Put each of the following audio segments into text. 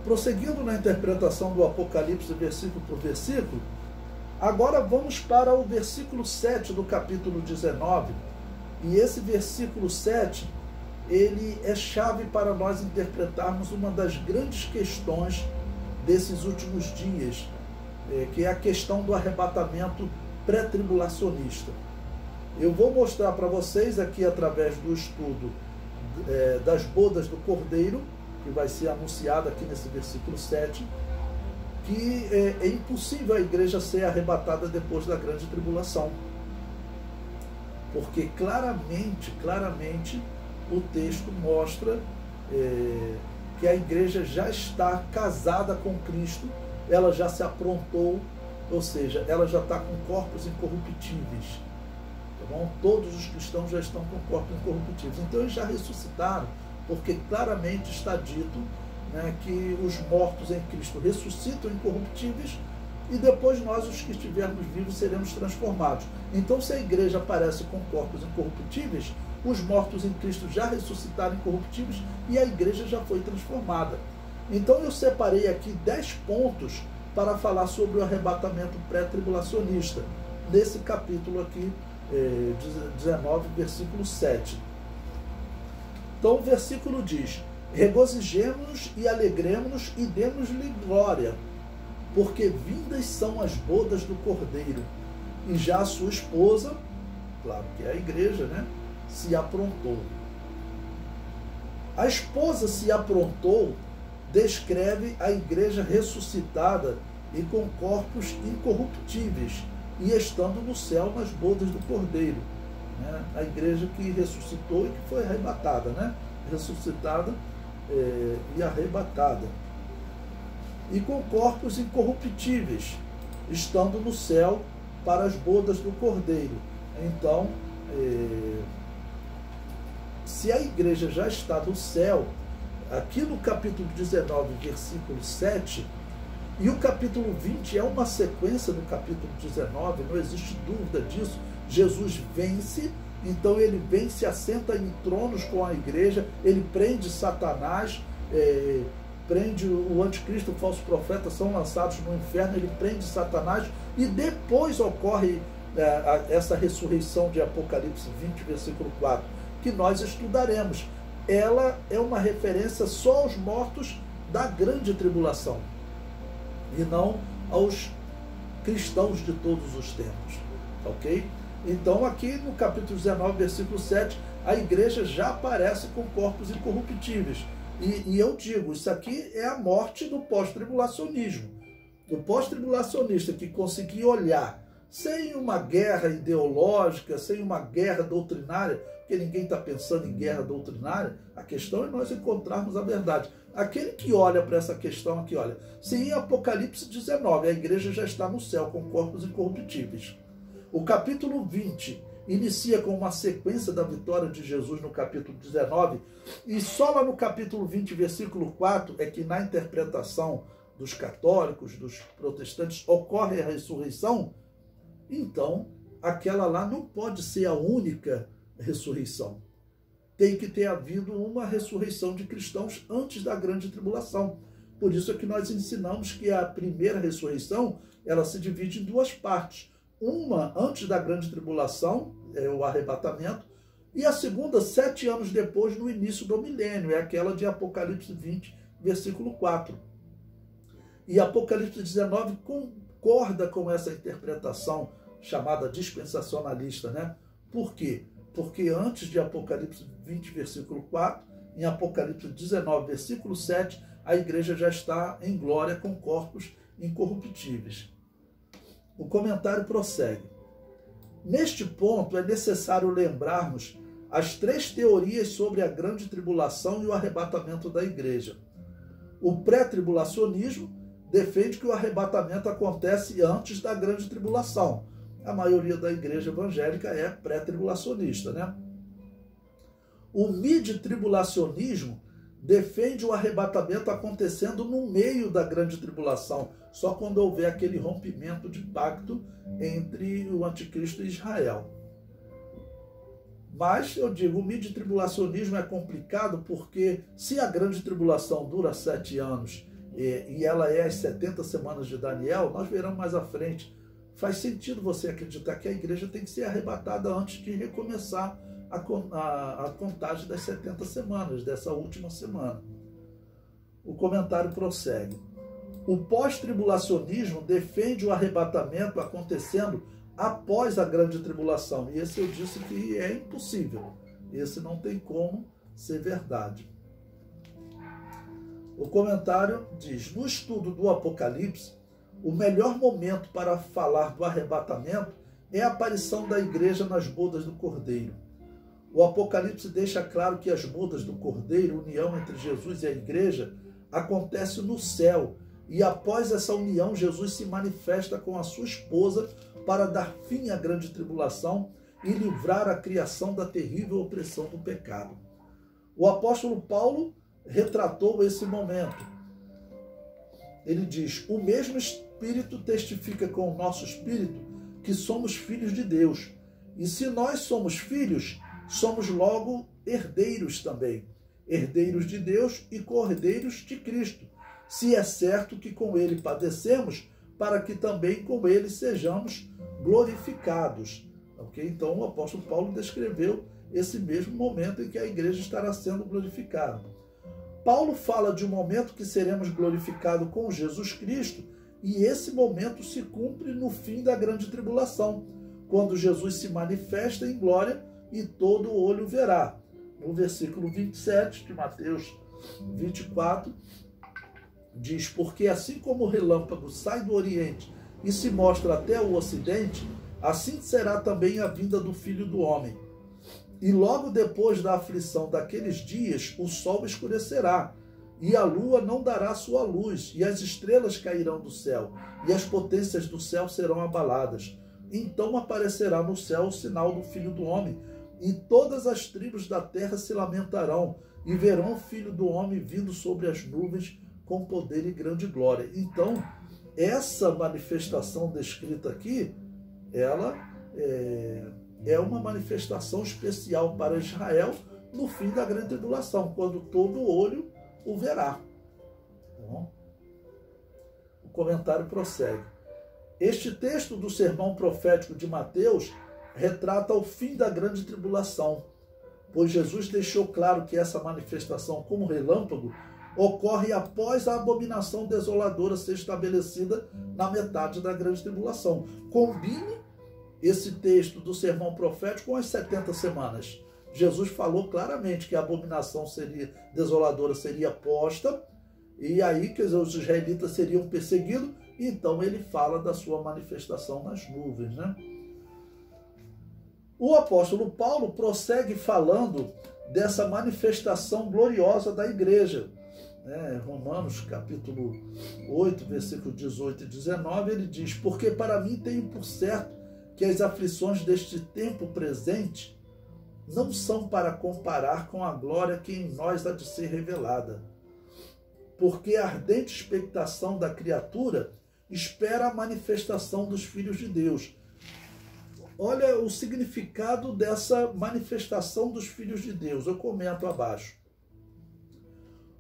prosseguindo na interpretação do Apocalipse versículo por versículo, agora vamos para o versículo 7 do capítulo 19. E esse versículo 7, ele é chave para nós interpretarmos uma das grandes questões desses últimos dias, que é a questão do arrebatamento pré-tribulacionista. Eu vou mostrar para vocês aqui, através do estudo das bodas do Cordeiro, que vai ser anunciado aqui nesse versículo 7, que é impossível a igreja ser arrebatada depois da grande tribulação. Porque claramente, o texto mostra que a igreja já está casada com Cristo, ela já se aprontou, ou seja, ela já está com corpos incorruptíveis. Tá bom? Todos os cristãos já estão com corpos incorruptíveis. Então eles já ressuscitaram, porque claramente está dito, né, que os mortos em Cristo ressuscitam incorruptíveis e depois nós, os que estivermos vivos, seremos transformados. Então, se a igreja aparece com corpos incorruptíveis, os mortos em Cristo já ressuscitaram incorruptíveis e a igreja já foi transformada. Então eu separei aqui 10 pontos para falar sobre o arrebatamento pré-tribulacionista, nesse capítulo aqui, 19, versículo 7. Então o versículo diz: regozijemo-nos e alegremo-nos e demos-lhe glória, porque vindas são as bodas do Cordeiro, e já a sua esposa, claro que é a igreja, né, se aprontou. A esposa se aprontou descreve a igreja ressuscitada e com corpos incorruptíveis, e estando no céu nas bodas do Cordeiro. Né? A igreja que ressuscitou e que foi arrebatada, né? Ressuscitada e arrebatada. E com corpos incorruptíveis, estando no céu para as bodas do Cordeiro. Então, se a igreja já está no céu, aqui no capítulo 19, versículo 7, e o capítulo 20 é uma sequência do capítulo 19, não existe dúvida disso. Jesus vence, então ele vem, se assenta em tronos com a igreja, ele prende Satanás, prende o anticristo, o falso profeta, são lançados no inferno, ele prende Satanás, e depois ocorre essa ressurreição de Apocalipse 20, versículo 4, que nós estudaremos. Ela é uma referência só aos mortos da grande tribulação, e não aos cristãos de todos os tempos, ok? Então aqui no capítulo 19, versículo 7, a igreja já aparece com corpos incorruptíveis, e eu digo, isso aqui é a morte do pós-tribulacionismo. O pós-tribulacionista que conseguir olhar sem uma guerra ideológica, sem uma guerra doutrinária, porque ninguém está pensando em guerra doutrinária, a questão é nós encontrarmos a verdade. Aquele que olha para essa questão aqui, olha, se em Apocalipse 19 a igreja já está no céu com corpos incorruptíveis, o capítulo 20 inicia com uma sequência da vitória de Jesus no capítulo 19, e só lá no capítulo 20, versículo 4, é que na interpretação dos católicos, dos protestantes, ocorre a ressurreição. Então, aquela lá não pode ser a única ressurreição. Tem que ter havido uma ressurreição de cristãos antes da grande tribulação. Por isso é que nós ensinamos que a primeira ressurreição, ela se divide em duas partes. Uma antes da grande tribulação, é o arrebatamento, e a segunda 7 anos depois, no início do milênio, é aquela de Apocalipse 20, versículo 4. E Apocalipse 19 concorda com essa interpretação chamada dispensacionalista, né? Por quê? Porque antes de Apocalipse 20, versículo 4, em Apocalipse 19, versículo 7, a igreja já está em glória com corpos incorruptíveis. O comentário prossegue. Neste ponto, é necessário lembrarmos as 3 teorias sobre a grande tribulação e o arrebatamento da igreja. O pré-tribulacionismo defende que o arrebatamento acontece antes da grande tribulação. A maioria da igreja evangélica é pré-tribulacionista, né? O mid-tribulacionismo defende o arrebatamento acontecendo no meio da grande tribulação, só quando houver aquele rompimento de pacto entre o anticristo e Israel. Mas, eu digo, o mid-tribulacionismo é complicado porque se a grande tribulação dura 7 anos e ela é as 70 semanas de Daniel, nós veremos mais à frente. Faz sentido você acreditar que a igreja tem que ser arrebatada antes de recomeçar a contagem das 70 semanas, dessa última semana. O comentário prossegue. O pós-tribulacionismo defende o arrebatamento acontecendo após a grande tribulação. E esse eu disse que é impossível. Esse não tem como ser verdade. O comentário diz: no estudo do Apocalipse, o melhor momento para falar do arrebatamento é a aparição da igreja nas bodas do Cordeiro. O Apocalipse deixa claro que as bodas do Cordeiro, união entre Jesus e a igreja, acontece no céu, e após essa união, Jesus se manifesta com a sua esposa para dar fim à grande tribulação e livrar a criação da terrível opressão do pecado. O apóstolo Paulo retratou esse momento. Ele diz: o mesmo Espírito testifica com o nosso espírito que somos filhos de Deus. E se nós somos filhos, somos logo herdeiros também. Herdeiros de Deus e co-herdeiros de Cristo. Se é certo que com ele padecemos, para que também com ele sejamos glorificados. Okay? Então o apóstolo Paulo descreveu esse mesmo momento em que a igreja estará sendo glorificada. Paulo fala de um momento que seremos glorificados com Jesus Cristo, e esse momento se cumpre no fim da grande tribulação, quando Jesus se manifesta em glória e todo olho verá. No versículo 27 de Mateus 24, diz: porque assim como o relâmpago sai do Oriente e se mostra até o Ocidente, assim será também a vinda do Filho do Homem. E logo depois da aflição daqueles dias, o sol escurecerá, e a lua não dará sua luz, e as estrelas cairão do céu, e as potências do céu serão abaladas. Então aparecerá no céu o sinal do Filho do Homem, e todas as tribos da terra se lamentarão, e verão o Filho do Homem vindo sobre as nuvens com poder e grande glória. Então, essa manifestação descrita aqui, ela é uma manifestação especial para Israel no fim da grande tribulação, quando todo olho o verá. Bom, o comentário prossegue. Este texto do sermão profético de Mateus retrata o fim da grande tribulação, pois Jesus deixou claro que essa manifestação como relâmpago ocorre após a abominação desoladora ser estabelecida na metade da grande tribulação. Combine esse texto do sermão profético com as 70 semanas. Jesus falou claramente que a abominação desoladora seria posta, e aí que os israelitas seriam perseguidos, e então ele fala da sua manifestação nas nuvens, né? O apóstolo Paulo prossegue falando dessa manifestação gloriosa da igreja. Romanos capítulo 8, versículos 18 e 19, ele diz: porque para mim tenho por certo que as aflições deste tempo presente não são para comparar com a glória que em nós há de ser revelada. Porque a ardente expectação da criatura espera a manifestação dos filhos de Deus. Olha o significado dessa manifestação dos filhos de Deus. Eu comento abaixo.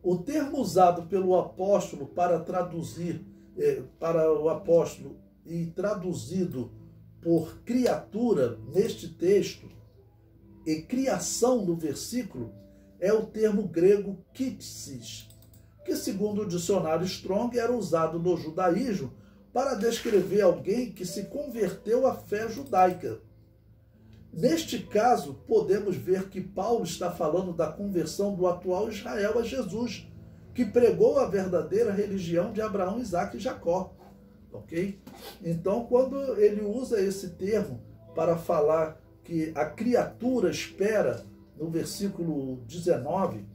O termo usado pelo apóstolo para traduzir, para o apóstolo e traduzido por criatura neste texto, e criação no versículo, é o termo grego kitsis, que segundo o dicionário Strong era usado no judaísmo para descrever alguém que se converteu à fé judaica. Neste caso, podemos ver que Paulo está falando da conversão do atual Israel a Jesus, que pregou a verdadeira religião de Abraão, Isaque e Jacó. Ok? Então, quando ele usa esse termo para falar que a criatura espera, no versículo 19,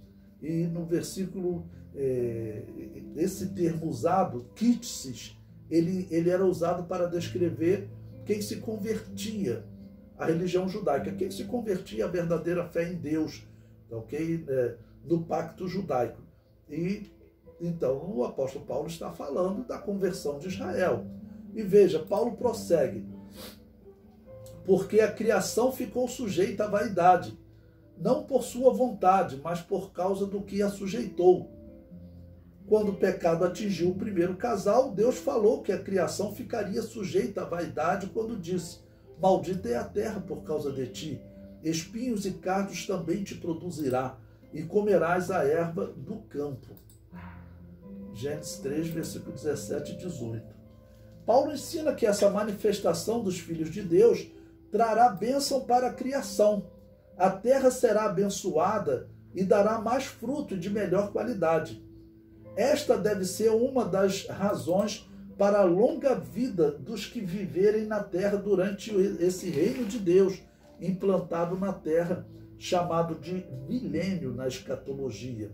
e no versículo, esse termo usado, kitsis, ele era usado para descrever quem se convertia à religião judaica, quem se convertia à verdadeira fé em Deus, ok? Do pacto judaico. E então o apóstolo Paulo está falando da conversão de Israel. E veja, Paulo prossegue: porque a criação ficou sujeita à vaidade, não por sua vontade, mas por causa do que a sujeitou, quando o pecado atingiu o primeiro casal, Deus falou que a criação ficaria sujeita à vaidade quando disse: maldita é a terra por causa de ti, espinhos e cardos também te produzirá, e comerás a erva do campo. Gênesis 3, versículo 17 e 18. Paulo ensina que essa manifestação dos filhos de Deus trará bênção para a criação. A terra será abençoada e dará mais fruto e de melhor qualidade. Esta deve ser uma das razões para a longa vida dos que viverem na terra durante esse reino de Deus, implantado na terra, chamado de milênio na escatologia.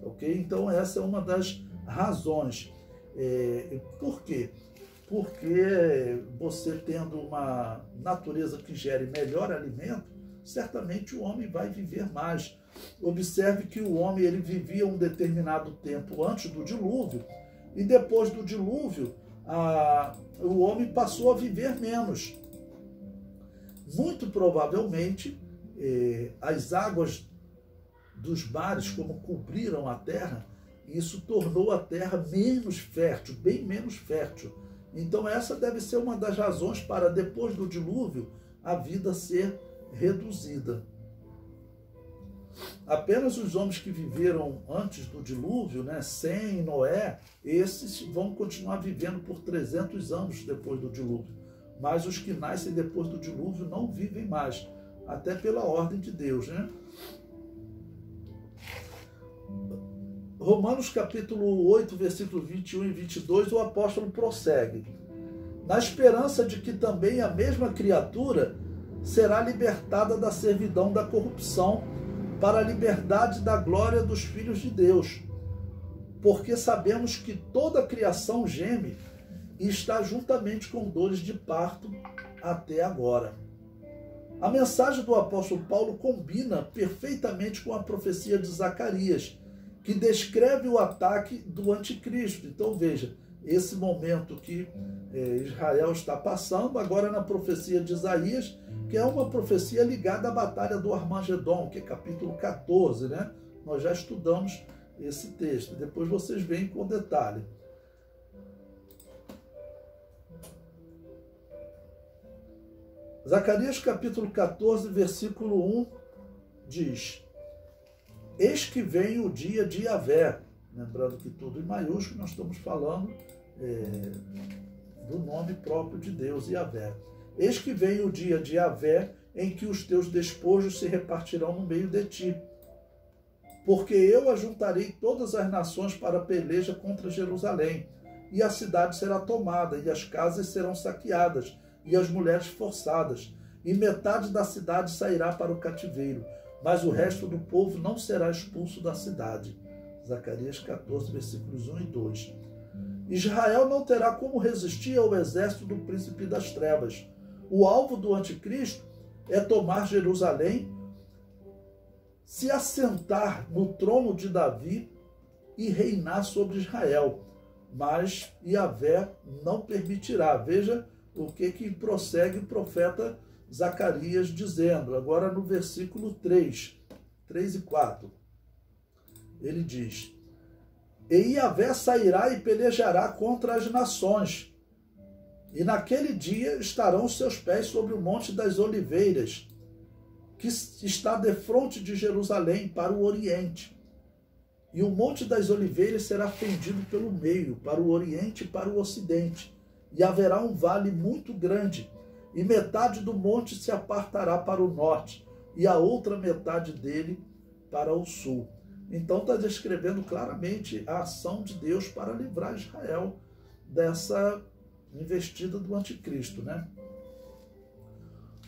Ok? Então essa é uma das razões. Por quê? Porque você tendo uma natureza que gere melhor alimento, certamente o homem vai viver mais. Observe que o homem ele vivia um determinado tempo antes do dilúvio, e depois do dilúvio o homem passou a viver menos. Muito provavelmente as águas dos mares, como cobriram a terra, isso tornou a terra menos fértil, bem menos fértil. Então essa deve ser uma das razões para, depois do dilúvio, a vida ser reduzida. Apenas os homens que viveram antes do dilúvio, Sem e Noé, esses vão continuar vivendo por 300 anos depois do dilúvio. Mas os que nascem depois do dilúvio não vivem mais, até pela ordem de Deus, Romanos capítulo 8, versículo 21 e 22, o apóstolo prossegue: na esperança de que também a mesma criatura será libertada da servidão da corrupção para a liberdade da glória dos filhos de Deus. Porque sabemos que toda a criação geme e está juntamente com dores de parto até agora. A mensagem do apóstolo Paulo combina perfeitamente com a profecia de Zacarias, que descreve o ataque do anticristo. Então veja, esse momento que Israel está passando, agora na profecia de Isaías, que é uma profecia ligada à batalha do Armagedon, que é capítulo 14, Nós já estudamos esse texto, depois vocês veem com detalhe. Zacarias capítulo 14, versículo 1 diz: eis que vem o dia de Yahvé. Lembrando que tudo em maiúsculo, nós estamos falando do nome próprio de Deus, Yahvé. Eis que vem o dia de Yahvé, em que os teus despojos se repartirão no meio de ti. Porque eu ajuntarei todas as nações para a peleja contra Jerusalém, e a cidade será tomada, e as casas serão saqueadas, e as mulheres forçadas, e metade da cidade sairá para o cativeiro, mas o resto do povo não será expulso da cidade. Zacarias 14, versículos 1 e 2. Israel não terá como resistir ao exército do príncipe das trevas. O alvo do anticristo é tomar Jerusalém, se assentar no trono de Davi e reinar sobre Israel. Mas Yahvé não permitirá. Veja o que prossegue o profeta Zacarias dizendo, agora no versículo 3 e 4. Ele diz: e Yahvé sairá e pelejará contra as nações, e naquele dia estarão os seus pés sobre o monte das oliveiras, que está defronte de Jerusalém para o oriente. E o monte das oliveiras será fendido pelo meio, para o oriente e para o ocidente, e haverá um vale muito grande, e metade do monte se apartará para o norte, e a outra metade dele para o sul. Então está descrevendo claramente a ação de Deus para livrar Israel dessa investida do anticristo,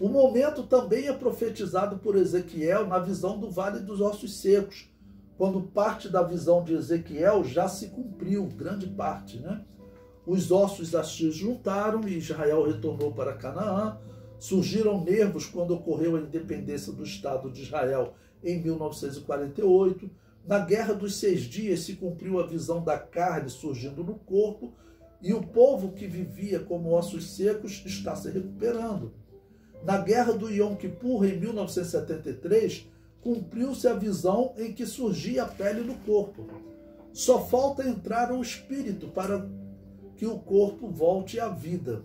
O momento também é profetizado por Ezequiel na visão do Vale dos Ossos Secos, quando parte da visão de Ezequiel já se cumpriu, grande parte, Os ossos se juntaram e Israel retornou para Canaã. Surgiram nervos quando ocorreu a independência do Estado de Israel em 1948. Na Guerra dos 6 Dias se cumpriu a visão da carne surgindo no corpo, e o povo que vivia como ossos secos está se recuperando. Na Guerra do Yom Kippur, em 1973, cumpriu-se a visão em que surgia a pele no corpo. Só falta entrar o Espírito para que o corpo volte à vida.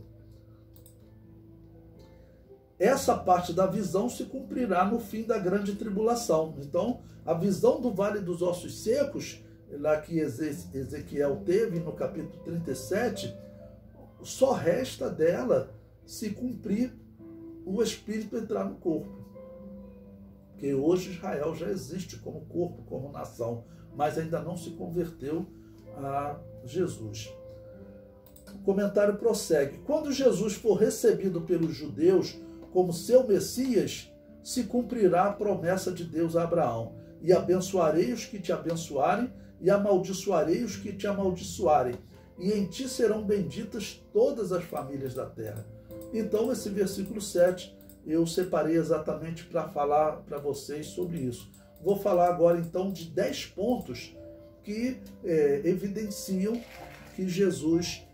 Essa parte da visão se cumprirá no fim da grande tribulação. Então, a visão do Vale dos Ossos Secos, lá que Ezequiel teve no capítulo 37, só resta dela se cumprir o Espírito entrar no corpo. Porque hoje Israel já existe como corpo, como nação, mas ainda não se converteu a Jesus. O comentário prossegue. Quando Jesus for recebido pelos judeus como seu Messias, se cumprirá a promessa de Deus a Abraão. E abençoarei os que te abençoarem, e amaldiçoarei os que te amaldiçoarem. E em ti serão benditas todas as famílias da terra. Então, esse versículo 7, eu separei exatamente para falar para vocês sobre isso. Vou falar agora, então, de 10 pontos que evidenciam que Jesus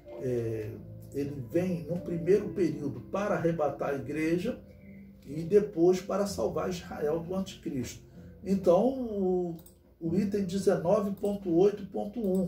ele vem no primeiro período para arrebatar a igreja e depois para salvar Israel do anticristo. Então, o item 19.8.1